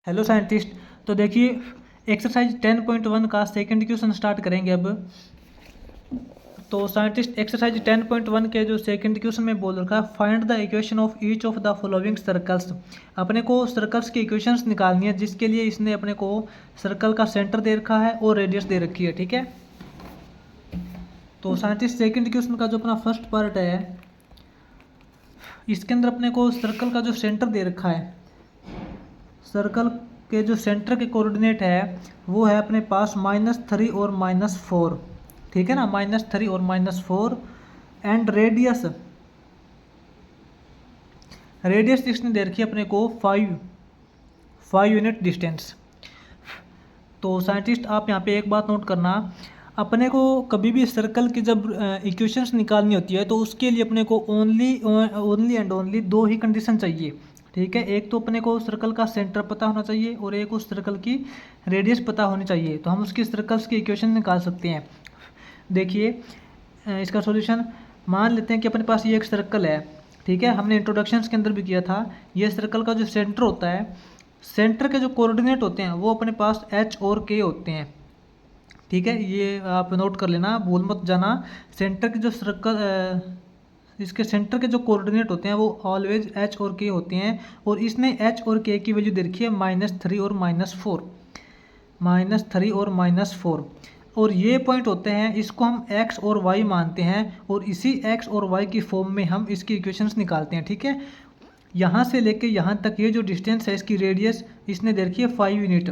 Hello scientist. तो देखिए exercise 10.1 का सेकंड क्वेश्चन स्टार्ट करेंगे अब। तो साइंटिस्ट एक्सरसाइज 10.1 के जो सेकंड क्वेश्चन में बोल रखा है, find the equation of each of the following circles. अपने को सर्कल्स की इक्वेशंस निकालनी है, जिसके लिए इसने अपने को सर्कल का सेंटर दे रखा है और रेडियस दे रखी है। ठीक है, तो साइंटिस्ट सेकंड क्वेश्चन का जो अपना फर्स्ट पार्ट है, इसके अंदर अपने को सर्कल का जो सेंटर दे रखा है, सर्कल के जो सेंटर के कोऑर्डिनेट है वो है अपने पास -3 और -4। ठीक है ना, -3 और -4। एंड रेडियस इसने दे रखी है अपने को 5 यूनिट डिस्टेंस। तो साइंटिस्ट आप यहाँ पे एक बात नोट करना, अपने को कभी भी सर्कल की जब इक्वेशंस निकालनी होती है तो उसके लिए अपने को ओनली एंड ओनली दो ही कंडीशन चाहिए। ठीक है, एक तो अपने को सर्कल का सेंटर पता होना चाहिए और एक उस सर्कल की रेडियस पता होनी चाहिए, तो हम उसकी सर्कल्स की इक्वेशन निकाल सकते हैं। देखिए इसका सॉल्यूशन, मान लेते हैं कि अपने पास ये एक सर्कल है। ठीक है, हमने इंट्रोडक्शंस के अंदर भी किया था, ये सर्कल का जो सेंटर होता है, सेंटर के जो कोऑर्डिनेट होते हैं वो अपने पास h और k होते हैं। ठीक है, ये आप नोट कर लेना, भूल मत जाना। सेंटर के जो सर्कल इसके सेंटर के जो कोऑर्डिनेट होते हैं वो ऑलवेज h और k होते हैं, और इसने h और k की वैल्यू दे रखी है -3 और -4। -3 और -4, और ये पॉइंट होते हैं, इसको हम x और y मानते हैं, और इसी x और y की फॉर्म में हम इसकी इक्वेशंस निकालते हैं। ठीक है, यहाँ से लेके यहाँ तक ये जो डिस्टेंस है, इसकी रेडियस इसने दे रखी है 5 यूनिट।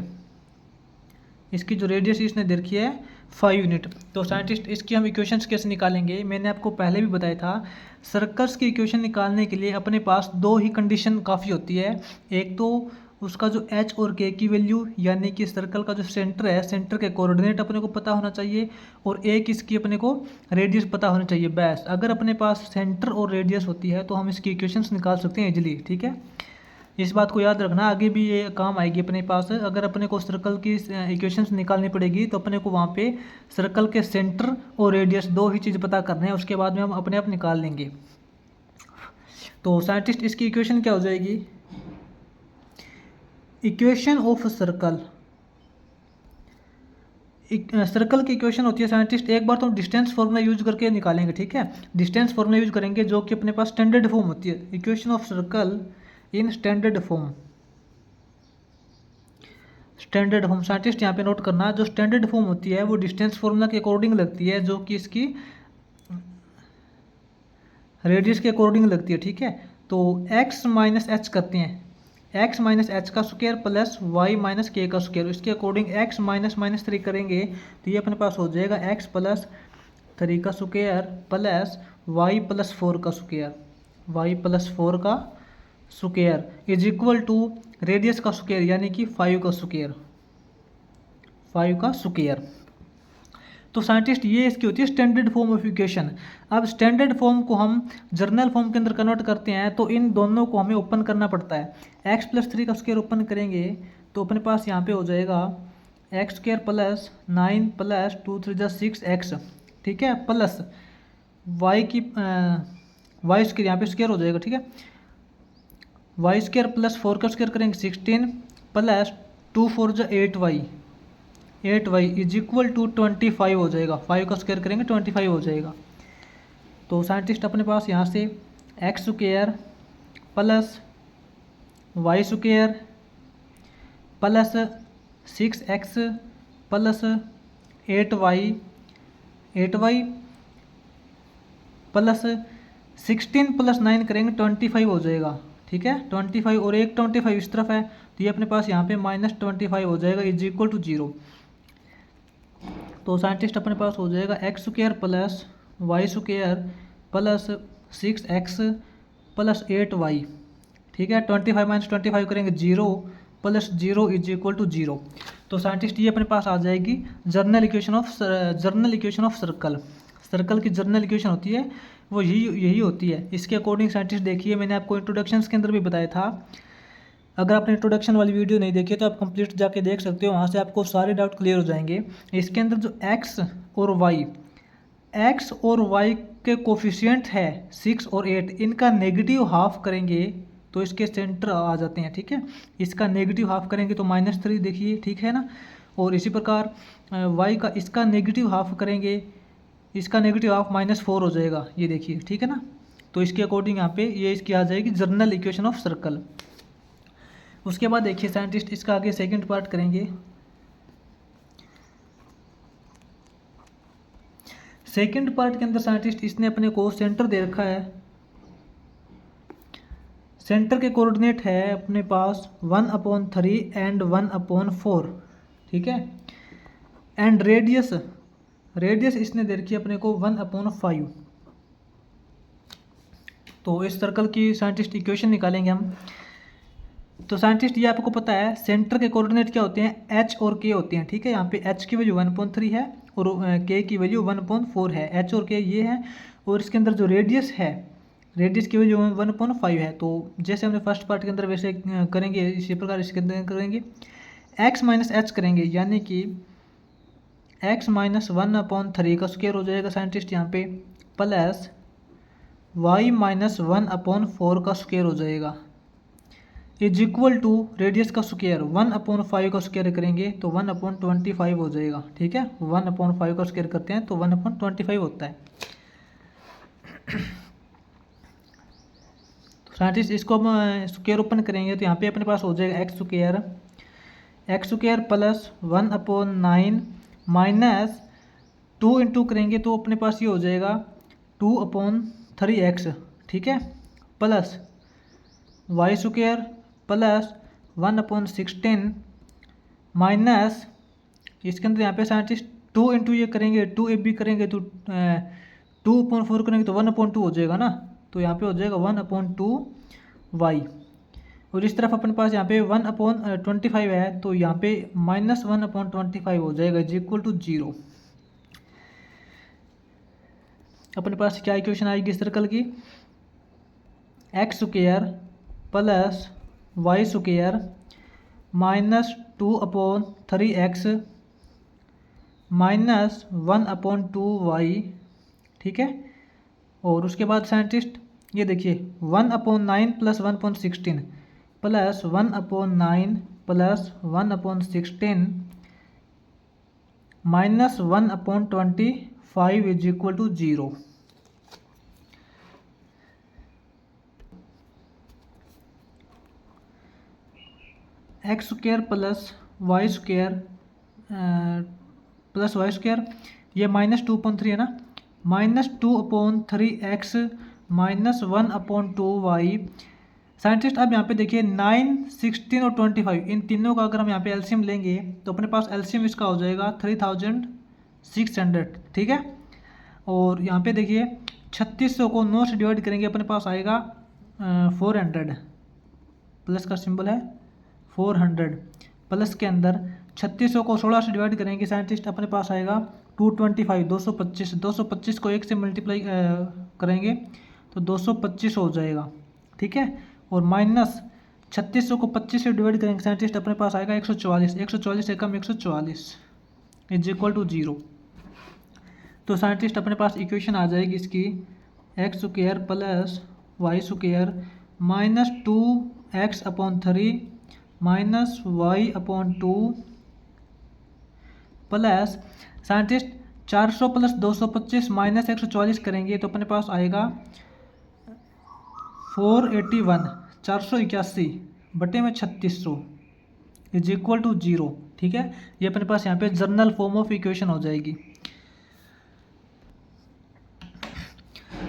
इसकी जो रेडियस इसने दे रखी है 5 यूनिट। तो साइंटिस्ट इसकी हम इक्वेशंस कैसे निकालेंगे, मैंने आपको पहले भी बताया था, सर्कल्स की इक्वेशन निकालने के लिए अपने पास दो ही कंडीशन काफ़ी होती है। एक तो उसका जो h और k की वैल्यू, यानी कि सर्कल का जो सेंटर है, सेंटर के कोऑर्डिनेट अपने को पता होना चाहिए, और एक इसकी अपने को रेडियस पता होनी चाहिए। बस अगर अपने पास सेंटर और रेडियस होती है तो हम इसकी इक्वेशंस निकाल सकते हैं इजीली। ठीक है, इस बात को याद रखना, आगे भी ये काम आएगी अपने पास। अगर अपने को सर्कल की इक्वेशंस निकालनी पड़ेगी तो अपने को वहाँ पे सर्कल के सेंटर और रेडियस दो ही चीज़ पता करना है, उसके बाद में हम अपने आप निकाल लेंगे। तो साइंटिस्ट इसकी इक्वेशन क्या हो जाएगी, इक्वेशन ऑफ सर्कल, सर्कल की इक्वेशन होती है साइंटिस्ट, एक बार तो डिस्टेंस फॉर्मूला यूज करके निकालेंगे। ठीक है, डिस्टेंस फॉर्मूला यूज करेंगे जो कि अपने पास स्टैंडर्ड फॉर्म होती है, equation of circle in standard form. Standard form scientist यहाँ पे नोट करना, जो स्टैंडर्ड फॉर्म होती है वो डिस्टेंस फॉर्मूला के अकॉर्डिंग लगती है, जो कि इसकी रेडियस के अकॉर्डिंग लगती है। ठीक है, तो x माइनस एच करते हैं, x माइनस एच का स्क्वायर प्लस y माइनस के का स्क्वायर, इसके अकॉर्डिंग x माइनस 3 करेंगे तो ये अपने पास हो जाएगा x प्लस 3 का स्क्वायर प्लस y प्लस 4 का स्क्वायर, y प्लस 4 का square is equal to radius का स्क्वायर, यानी कि 5 का स्क्वायर, 5 का स्क्वायर। तो साइंटिस्ट ये इसकी होती है स्टैंडर्ड फॉर्म ऑफ इक्वेशन। अब स्टैंडर्ड फॉर्म को हम जर्नल फॉर्म के अंदर कन्वर्ट करते हैं तो इन दोनों को हमें ओपन करना पड़ता है। x+3 का स्क्वायर ओपन करेंगे तो अपने पास यहाँ पे हो जाएगा x² प्लस 9 प्लस 2 3 6x। ठीक है, प्लस y की y स्क्वायर यहाँ पे स्क्वायर हो जाएगा। ठीक है, y² प्लस 4 का स्क्वायर करेंगे 16 plus 2 4 8y is equal to 25 हो जाएगा, 5 का स्क्वायर करेंगे 25 हो जाएगा। तो साइंटिस्ट अपने पास यहाँ से x² plus y square plus 6x plus 8y plus 16 plus 9 करेंगे 25 हो जाएगा। ठीक है, 25 और एक 25 इस तरफ है तो ये अपने पास यहाँ पे -25 हो जाएगा इज इक्वल टू 0। तो साइंटिस्ट अपने पास हो जाएगा x² plus y square plus 6x plus 8y। ठीक है, 25 माइनस 25 करेंगे 0 प्लस 0 इज इक्वल टू 0। तो साइंटिस्ट ये अपने पास आ जाएगी general equation of circle. Circle की जर्नल इक्वेशन होती है वो यही होती है। इसके अकॉर्डिंग साइंटिस्ट देखिए, मैंने आपको इंट्रोडक्शंस के अंदर भी बताया था, अगर आपने इंट्रोडक्शन वाली वीडियो नहीं देखी तो आप कंप्लीट जाके देख सकते हो, वहाँ से आपको सारे डाउट क्लियर हो जाएंगे। इसके अंदर जो x और y के कोफिशिएंट है 6 और 8, इनका नेगेटिव हाफ करेंगे तो इसके सेंटर आ जाते हैं, ठीक है। इसका नेगेटिव हाफ करेंगे तो -3 देखिए, ठीक है ना। और इसी प्रकार y का इसका नेगेटिव हाफ करेंगे, इसका नेगेटिव हाफ -4 हो जाएगा, ये देखिए, ठीक है ना। तो इसके अकॉर्डिंग यहाँ पे ये इसकी आ जाएगी जनरल इक्वेशन ऑफ सर्कल। उसके बाद देखिए साइंटिस्ट इसका आगे सेकंड पार्ट करेंगे। सेकंड पार्ट के अंदर साइंटिस्ट इसने अपने को सेंटर दे रखा है। सेंटर के कोऑर्डिनेट है अपने पास 1/3 एंड 1/4, ठीक है। एंड रेडियस इसने दे रखी है अपने को 1/5। तो इस सर्कल की साइंटिस्ट इक्वेशन निकालेंगे हम। तो साइंटिस्ट ये आपको पता है सेंटर के कोऑर्डिनेट क्या होते हैं, h और k होते हैं, ठीक है। यहाँ पे h की वैल्यू 1/3 है और k की वैल्यू 1/4 है। h और k ये है, और इसके अंदर जो रेडियस है, रेडियस की वैल्यू 1/5 है। तो जैसे हमने फर्स्ट पार्ट के अंदर वैसे करेंगे, इसी प्रकार इसके अंदर करेंगे, x माइनस h करेंगे, यानी कि x माइनस 1/3 का स्क्वायर हो जाएगा साइंटिस्ट यहाँ पे, प्लस y माइनस 1/4 का स्क्वायर हो जाएगा, इज इक्वल टू रेडियस का स्क्वायर 1/5 का स्क्वायर करेंगे तो 1/25 हो जाएगा, ठीक है। 1/5 का स्क्वायर करते हैं तो 1/25 होता है। तो साइंटिस्ट इसको हम स्क्वायर ओपन करेंगे तो यहाँ पे अपने पास हो जाएगा X square plus 1/9 minus 2 into करेंगे तो अपने पास ये हो जाएगा 2/3x, ठीक है, plus Y square plus 1/16 minus इसके अंदर यहाँ पे साइंटिस्ट 2 इंटू ये करेंगे 2 भी करेंगे तो 2/4 करेंगे तो 1/2 हो जाएगा ना। तो यहाँ पे हो जाएगा 1/2y। और इस तरफ अपने पास यहाँ पे 1/25 है तो यहाँ पे -1/25 हो जाएगा, इज इक्वल टू 0। अपने पास क्या इक्वेशन आएगी सर्कल की, X square plus Y square minus 2/3x minus 1/2y, ठीक है। और उसके बाद साइंटिस्ट ये देखिए 1/9 plus 1/16 plus 1/9 plus 1/16 minus 1/25 is equal to 0। X square plus Y square ये -2/3 है ना, -2/3x माइनस 1/2y। साइंटिस्ट अब यहाँ पे देखिए 9, 16 और 25 इन तीनों का अगर हम यहाँ पे एलसीएम लेंगे तो अपने पास एलसीएम इसका हो जाएगा 3600, ठीक है। और यहाँ पे देखिए 3600 को 9 से डिवाइड करेंगे अपने पास आएगा 400, प्लस का सिंबल है 400, प्लस के अंदर 3600 को 16 से डिवाइड करेंगे साइंटिस्ट अपने पास आएगा 225, 225 को 1 से मल्टीप्लाई करेंगे तो 225 हो जाएगा, ठीक है। और माइनस 3600 को 25 से डिवाइड करेंगे साइंटिस्ट अपने पास आएगा 144 से कम 144 इज इक्वल टू 0। तो साइंटिस्ट अपने पास इक्वेशन आ जाएगी इसकी X square plus Y square minus 2x/3 minus y/2 plus scientist 400 plus 225 minus 144 करेंगे तो अपने पास आएगा 481 बटे में 3600 इज इक्वल टू 0, ठीक है। ये अपने पास यहाँ पे जनरल फॉर्म ऑफ इक्वेशन हो जाएगी।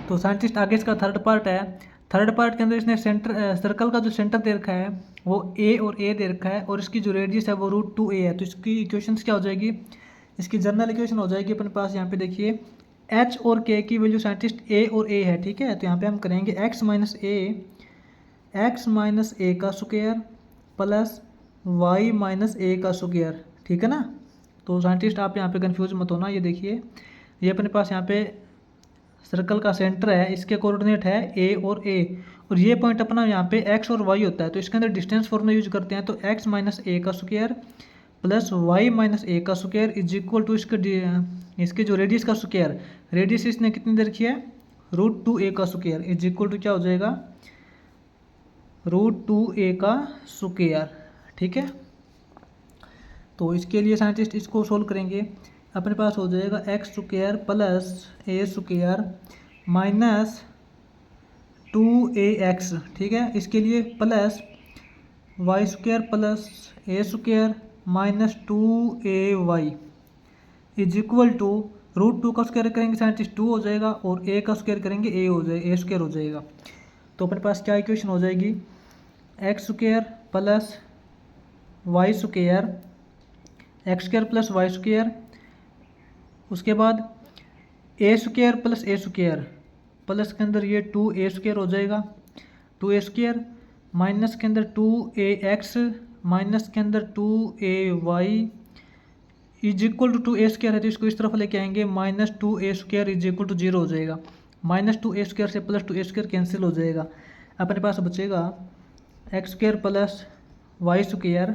तो साइंटिस्ट आगे इसका थर्ड पार्ट है। थर्ड पार्ट के अंदर इसने सर्कल का जो सेंटर दे रखा है वो ए और ए दे रखा है और इसकी जो रेडियस है वो √2a है। तो इसकी इक्वेशंस क्या हो जाएगी, इसकी जनरल इक्वेशन हो जाएगी अपने पास यहाँ पे देखिए h और k की वैल्यू साइंटिस्ट a और a है, ठीक है। तो यहाँ पे हम करेंगे x माइनस a का square plus y minus a का स्क्वायर, ठीक है ना। तो साइंटिस्ट आप यहाँ पे कंफ्यूज मत होना, ये देखिए ये अपने पास यहाँ पे सर्कल का सेंटर है, इसके कोऑर्डिनेट है a और a और ये पॉइंट अपना यहाँ पे x और y होता है। तो इसके अंदर डिस्टेंस फॉर्मूला यूज करते हैं तो x माइनस a का square plus y minus a का स्क्वायर इज इक्वल टू इसके जो रेडियस का स्क्वायर, रेडियस इसने कितनी दे रखी है √2a का स्क्वायर इज इक्वल टू क्या हो जाएगा √2a का स्क्वायर, ठीक है। तो इसके लिए साइंटिस्ट इसको सोल्व करेंगे, अपने पास हो जाएगा X square plus A square minus 2ax, ठीक है। इसके लिए plus Y square plus A square minus 2ay is equal to √2 का स्क्वायर करेंगे साइंटिस्ट 2 हो जाएगा, और a का स्क्वायर करेंगे a हो जाएगा, a स्क्वायर हो जाएगा। तो अपने पास क्या इक्वेशन हो जाएगी, X square plus Y square, X square plus Y square, उसके बाद A square plus A square, plus के अंदर ये 2a स्क्वायर हो जाएगा, 2a स्क्वायर माइनस के अंदर 2ax माइनस के अंदर 2ay is equal to 2a square है तो इसको इस तरफ लेके आएंगे, minus 2a square is equal to 0 हो जाएगा, माइनस 2a स्क्वायर से प्लस 2a स्क्वायर कैंसिल हो जाएगा। अपने पास बचेगा X square plus Y square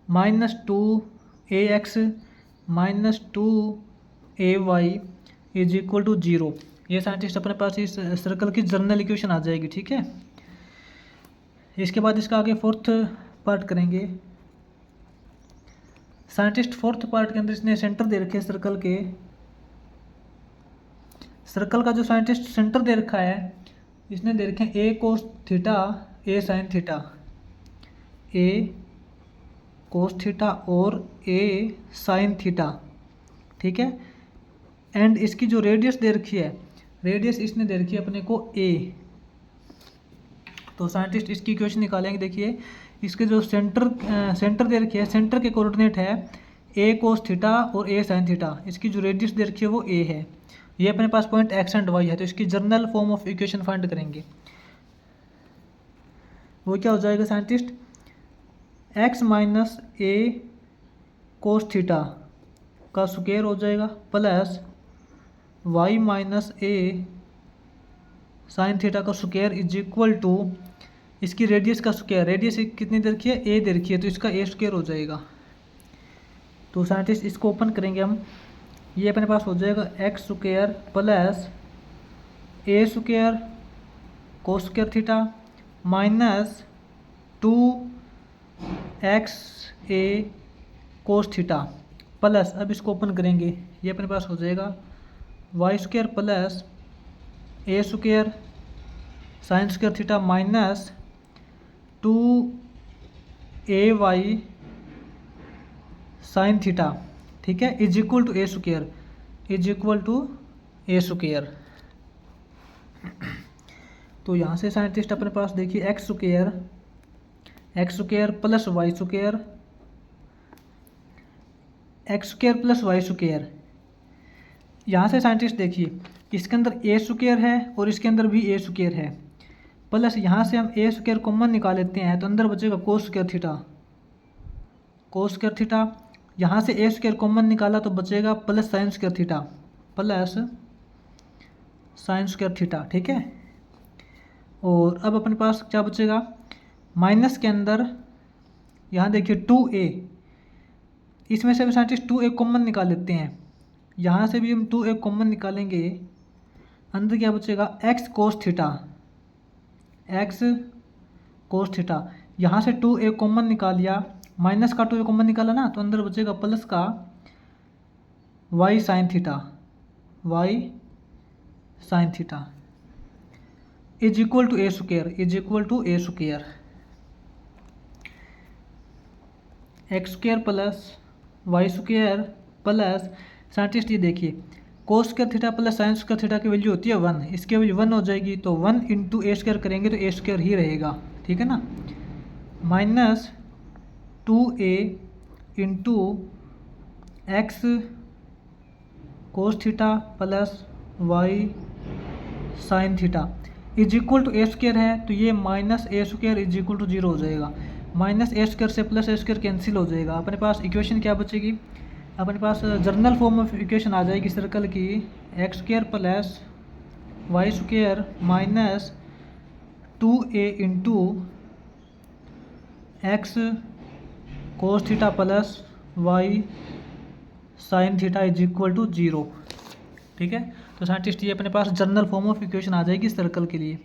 minus 2ax minus 2ay is equal to 0। ये साइंटिस्ट अपने पास इस सर्कल की जनरल इक्वेशन आ जाएगी, ठीक है। इसके बाद इसका आगे फोर्थ पार्ट करेंगे। साइंटिस्ट फोर्थ पार्ट के अंदर इसने सेंटर दे रखे सर्कल के, सर्कल का जो साइंटिस्ट सेंटर दे रखा है इसने दे रखे हैं ए कोस थीटा ए साइन थीटा, ए कोस थीटा और ए साइन थीटा, ठीक है। एंड इसकी जो रेडियस दे रखी है, रेडियस इसने दे रखी है अपने को ए। तो साइंटिस्ट इसकी इक्वेशन निकालेंगे। देखिए इसके जो सेंटर दे रखी है, सेंटर के कोऑर्डिनेट है ए कोस थीटा और ए साइन थीटा, इसकी जो रेडियस दे रखी है वो ए है। ये अपने पास पॉइंट एक्स एंड वाई है, तो इसकी general form of equation find करेंगे। वो क्या हो जाएगा साइंटिस्ट, एक्स माइनस ए कोस थीटा का स्क्वायर हो जाएगा प्लस वाई माइनस ए साइन थीटा का स्क्वायर इज इक्वल टू इसकी रेडियस का स्क्वायर, रेडियस कितनी दे रखी है ए दे रखी है तो इसका ए स्क्वायर हो जाएगा। तो साइंटिस्ट इसको ओपन करेंगे हम, ये अपने पास हो जाएगा X square plus A square cos square theta minus 2x A cos theta plus, अब इसको ओपन करेंगे, ये अपने पास हो जाएगा Y square plus A square sine square theta minus 2ay sine theta, ठीक है, is equal to A square, is equal to A square. तो यहाँ से साइंटिस्ट अपने पास देखिए X square plus Y square, X square plus Y square. यहाँ से साइंटिस्ट देखिए इसके अंदर ए स्क्वायर है और इसके अंदर भी ए स्क्वायर है, प्लस यहाँ से हम ए स्क्वायर कॉमन निकाल लेते हैं तो अंदर बचेगा कोस स्क्वायर थीटा, कोस स्क्वायर थीटा। यहाँ से ए स्क्वायर कॉमन निकाला तो बचेगा plus sine square theta, plus sine square theta, ठीक है। और अब अपने पास क्या बचेगा, माइनस के अंदर यहाँ देखिए 2a, इसमें से भी साइंटिस्ट 2a कॉमन निकाल लेते हैं, यहाँ से भी हम 2a कॉमन निकालेंगे, अंदर क्या बचेगा x cos theta, x cos theta. यहाँ से 2a कॉमन निकाल लिया, माइनस का 2a कॉमन निकाला ना तो अंदर बचेगा प्लस का Y sine theta, Y sine theta is equal to A square, is equal to A square. X square plus Y square plus, scientist ये देखिए cos square theta plus sine square theta की value होती है 1, इसकी value 1 हो जाएगी तो 1 into ए square करेंगे तो ए स्क्वायर ही रहेगा, ठीक है ना, minus 2a into X cos theta plus Y sine theta is equal to A square है तो ये minus A square is equal to 0 हो जाएगा, माइनस ए स्क्वायर से प्लस ए स्क्वायर कैंसिल हो जाएगा। अपने पास इक्वेशन क्या बचेगी, अपने पास जनरल फॉर्म ऑफ इक्वेशन आ जाएगी सर्कल की, X square plus Y square minus 2a into X cos theta plus Y sine theta is equal to 0, ठीक है। तो साइंटिस्ट ये अपने पास जनरल फॉर्म ऑफ इक्वेशन आ जाएगी सर्कल के लिए।